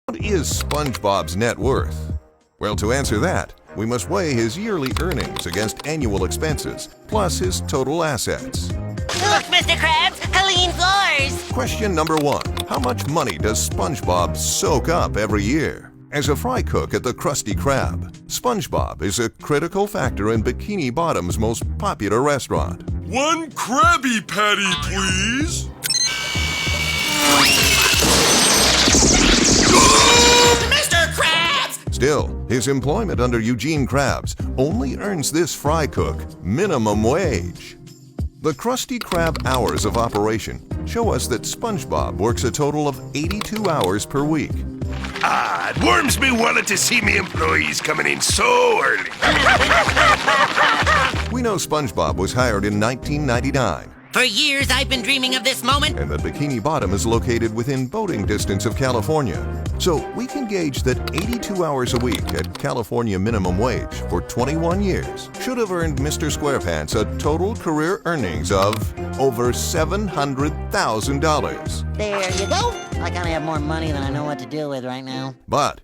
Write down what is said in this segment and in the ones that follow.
What is SpongeBob's net worth? Well, to answer that, we must weigh his yearly earnings against annual expenses, plus his total assets. Look, Mr. Krabs, clean floors! Question number 1. How much money does SpongeBob soak up every year? As a fry cook at the Krusty Krab, SpongeBob is a critical factor in Bikini Bottom's most popular restaurant. 1 Krabby Patty, please. Mr. Krabs! Still, his employment under Eugene Krabs only earns this fry cook minimum wage. The Krusty Krab hours of operation show us that SpongeBob works a total of 82 hours per week. Ah, it warms me wallet to see me employees coming in so early. We know SpongeBob was hired in 1999, For years, I've been dreaming of this moment. and that Bikini Bottom is located within boating distance of California. So we can gauge that 82 hours a week at California minimum wage for 21 years should have earned Mr. SquarePants a total career earnings of over $700,000. There you go. I kinda have more money than I know what to do with right now. But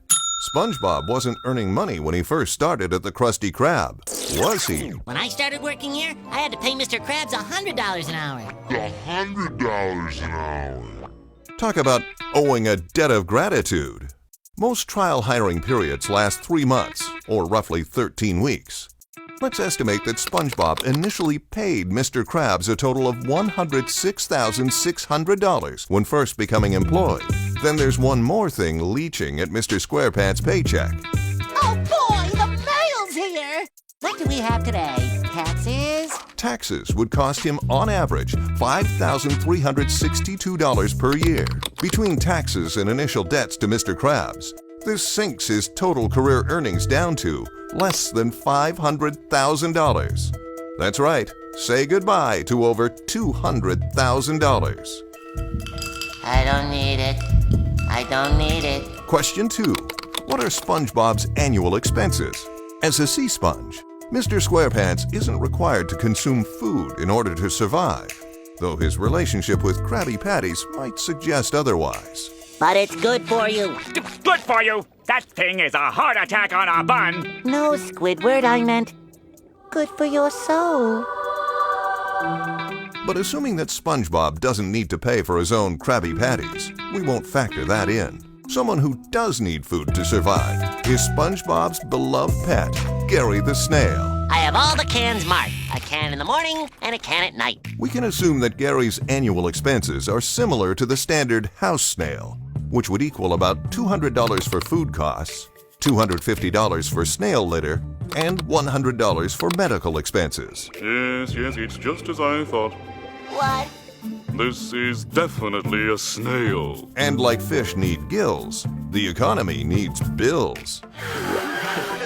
SpongeBob wasn't earning money when he first started at the Krusty Krab, was he? When I started working here, I had to pay Mr. Krabs $100 an hour. $100 an hour. Talk about owing a debt of gratitude. Most trial hiring periods last 3 months, or roughly 13 weeks. Let's estimate that SpongeBob initially paid Mr. Krabs a total of $106,600 when first becoming employed. Then there's one more thing leeching at Mr. SquarePants' paycheck. Oh boy, the mail's here! What do we have today? Taxes? Taxes would cost him, on average, $5,362 per year. Between taxes and initial debts to Mr. Krabs, this sinks his total career earnings down to less than $500,000. That's right, say goodbye to over $200,000. I don't need it. I don't need it. Question 2. What are SpongeBob's annual expenses? As a sea sponge, Mr. SquarePants isn't required to consume food in order to survive, though his relationship with Krabby Patties might suggest otherwise. But it's good for you. Good for you! That thing is a heart attack on a bun! No, Squidward, I meant good for your soul. But assuming that SpongeBob doesn't need to pay for his own Krabby Patties, we won't factor that in. Someone who does need food to survive is SpongeBob's beloved pet, Gary the Snail. I have all the cans marked. A can in the morning and a can at night. We can assume that Gary's annual expenses are similar to the standard house snail, which would equal about $200 for food costs, $250 for snail litter, and $100 for medical expenses. Yes, it's just as I thought. What? This is definitely a snail. And like fish need gills, the economy needs bills.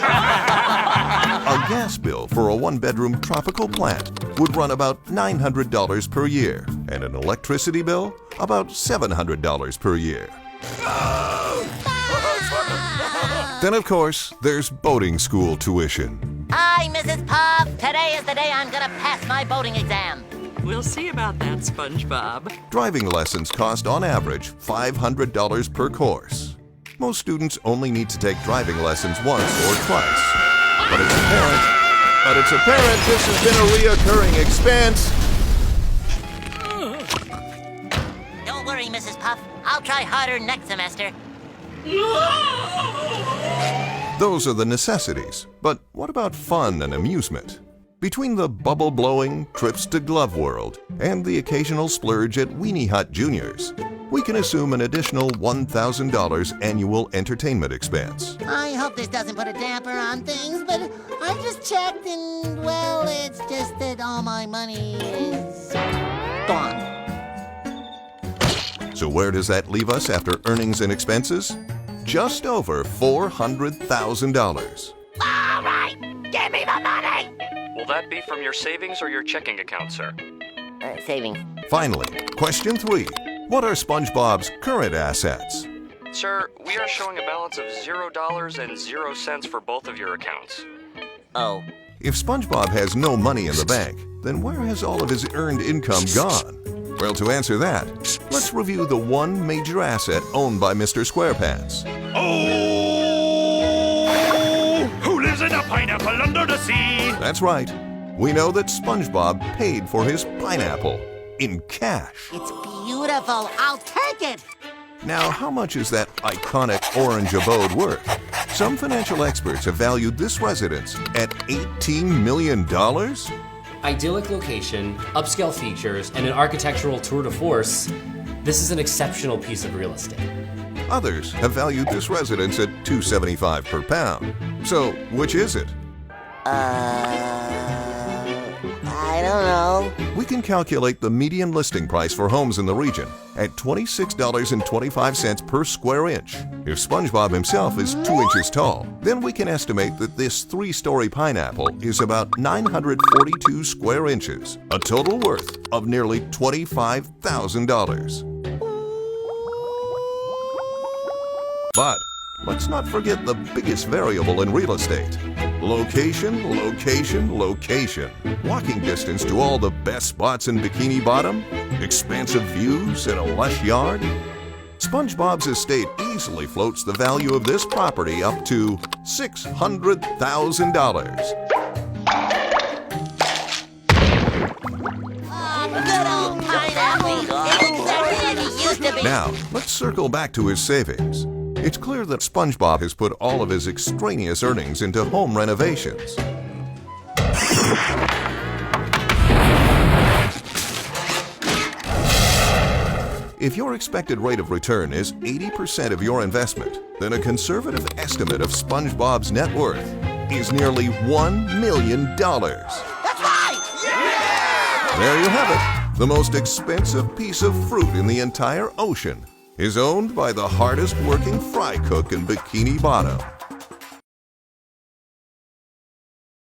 A gas bill for a one-bedroom tropical plant would run about $900 per year, and an electricity bill about $700 per year. Then, of course, there's boating school tuition. Hi, Mrs. Puff. Today is the day I'm gonna pass my boating exam. We'll see about that, SpongeBob. Driving lessons cost on average $500 per course. Most students only need to take driving lessons once or twice. But it's apparent this has been a reoccurring expense. Don't worry, Mrs. Puff. I'll try harder next semester. Those are the necessities. But what about fun and amusement? Between the bubble-blowing trips to Glove World and the occasional splurge at Weenie Hut Juniors, we can assume an additional $1,000 annual entertainment expense. I hope this doesn't put a damper on things, but I just checked and, well, it's just that all my money is gone. So where does that leave us after earnings and expenses? Just over $400,000. All right, give me the money. Will that be from your savings or your checking account, sir? Savings. Finally, question 3. What are SpongeBob's current assets? Sir, we are showing a balance of $0.00 for both of your accounts. Oh. If SpongeBob has no money in the bank, then where has all of his earned income gone? Well, to answer that, let's review the one major asset owned by Mr. SquarePants. Oh! Who lives in a pineapple under the sea? That's right. We know that SpongeBob paid for his pineapple in cash. It's beautiful. I'll take it. Now, how much is that iconic orange abode worth? Some financial experts have valued this residence at $18 million. Idyllic location, upscale features, and an architectural tour de force, this is an exceptional piece of real estate. Others have valued this residence at $275 per pound. So, which is it? I don't know. We can calculate the median listing price for homes in the region at $26.25 per square inch. If SpongeBob himself is 2 inches tall, then we can estimate that this 3-story pineapple is about 942 square inches, a total worth of nearly $25,000. But let's not forget the biggest variable in real estate. Location, location, location. Walking distance to all the best spots in Bikini Bottom? Expansive views and a lush yard? SpongeBob's estate easily floats the value of this property up to $600,000. Good old pineapple. It's exactly like it used to be. Now, let's circle back to his savings. It's clear that SpongeBob has put all of his extraneous earnings into home renovations. If your expected rate of return is 80% of your investment, then a conservative estimate of SpongeBob's net worth is nearly $1 million. That's right! Yeah! There you have it. The most expensive piece of fruit in the entire ocean is owned by the hardest working fry cook in Bikini Bottom.